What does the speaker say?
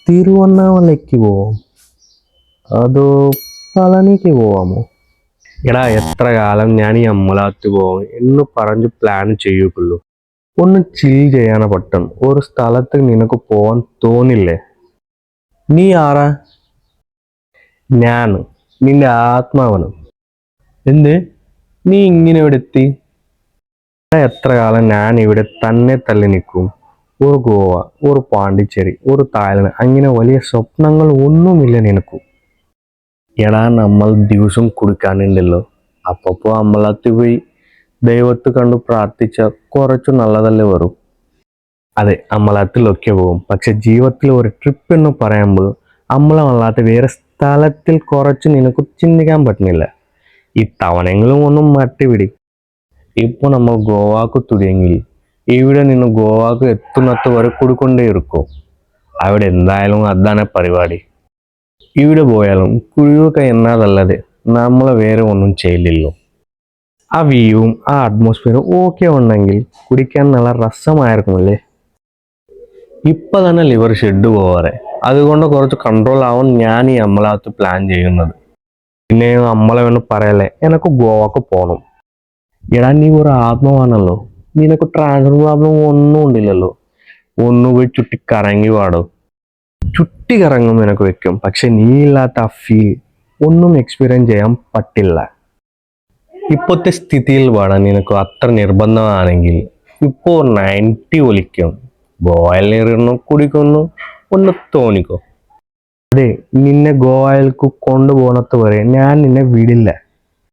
തിരുവണ്ണാമലയ്ക്ക് പോവാം അതോ പളനിക്ക് പോവാമോ? എടാ, എത്ര കാലം ഞാൻ ഈ അമ്പലത്തിൽ പോവാം എന്ന് പറഞ്ഞ് പ്ലാൻ ചെയ്യുള്ളൂ. ഒന്ന് ചിൽ ചെയ്യാനാ പെട്ടെന്ന് ഒരു സ്ഥലത്ത് നിനക്ക് പോവാൻ തോന്നില്ലേ? നീ ആരാ? ഞാൻ നിന്റെ ആത്മാവനും. എന്ത്? നീ ഇങ്ങനെ ഇവിടെ എത്തി? എത്ര കാലം ഞാൻ ഇവിടെ തന്നെ തള്ളി നിൽക്കും? ഒരു ഗോവ, ഒരു പാണ്ടിച്ചേരി, ഒരു തായ്ലൻഡ്, അങ്ങനെ വലിയ സ്വപ്നങ്ങൾ ഒന്നുമില്ല നിനക്കും. എടാ, നമ്മൾ ദിവസം കുടിക്കാനുണ്ടല്ലോ, അപ്പപ്പോ അമ്പലത്തിൽ പോയി ദൈവത്തെ കണ്ടു പ്രാർത്ഥിച്ച കുറച്ചു നല്ലതല്ലേ വരും. അതെ, അമ്പലത്തിലൊക്കെ പോകും. പക്ഷെ ജീവിതത്തിൽ ഒരു ട്രിപ്പ് എന്ന് പറയുമ്പോൾ അമ്പലമല്ലാത്ത വേറെ സ്ഥലത്തിൽ കുറച്ച് നിനക്ക് ചിന്തിക്കാൻ പറ്റുന്നില്ല. ഈ തവണയെങ്കിലും ഒന്നും മട്ടിപിടി. ഇപ്പൊ നമ്മൾ ഗോവാക്ക് തുടങ്ങിയിൽ ഇവിടെ നിന്ന് ഗോവാക്ക് എത്തുന്നത് വരെ കൊടുക്കൊണ്ടേയിരിക്കും. അവിടെ എന്തായാലും അതാണ് പരിപാടി. ഇവിടെ പോയാലും കുഴിയൊക്കെ എന്നതല്ലാതെ നമ്മൾ വേറെ ഒന്നും ചെയ്യില്ലല്ലോ. ആ വ്യൂവും ആ അറ്റ്മോസ്ഫിയറും ഓക്കെ ഉണ്ടെങ്കിൽ കുടിക്കാൻ നല്ല രസമായിരിക്കുമല്ലേ. ഇപ്പൊ തന്നെ ലിവർ ഷെഡ് പോവാറെ, അതുകൊണ്ട് കുറച്ച് കൺട്രോൾ ആവാൻ ഞാൻ ഈ അമ്പലത്ത് പ്ലാൻ ചെയ്യുന്നത്. പിന്നെ അമ്പലം എന്ന് പറയല്ലേ, എനിക്ക് ഗോവാക്ക് പോകണം. എടാ, നീ ഒരു ആത്മാവാണല്ലോ, നിനക്ക് ട്രാൻസ്ഫർ പ്രോബ്ലം ഒന്നും ഉണ്ടില്ലല്ലോ. ഒന്ന് പോയി ചുറ്റി കറങ്ങി പാടോ. ചുറ്റി കറങ്ങും നിനക്ക് വെക്കും, പക്ഷെ നീ ഇല്ലാത്ത ആ ഫീൽ ഒന്നും എക്സ്പീരിയൻസ് ചെയ്യാൻ പറ്റില്ല. ഇപ്പോഴത്തെ സ്ഥിതിയിൽ പാടാൻ നിനക്ക് അത്ര നിർബന്ധമാണെങ്കിൽ ഇപ്പോ 90 ഒലിക്കും. ഗോവയിൽ ഇരുന്നു കുടിക്കുന്നു, ഒന്ന് തോന്നിക്കോ. അതെ, നിന്നെ ഗോവയിലേക്ക് കൊണ്ടുപോകുന്നത് വരെ ഞാൻ നിന്നെ വിടില്ല.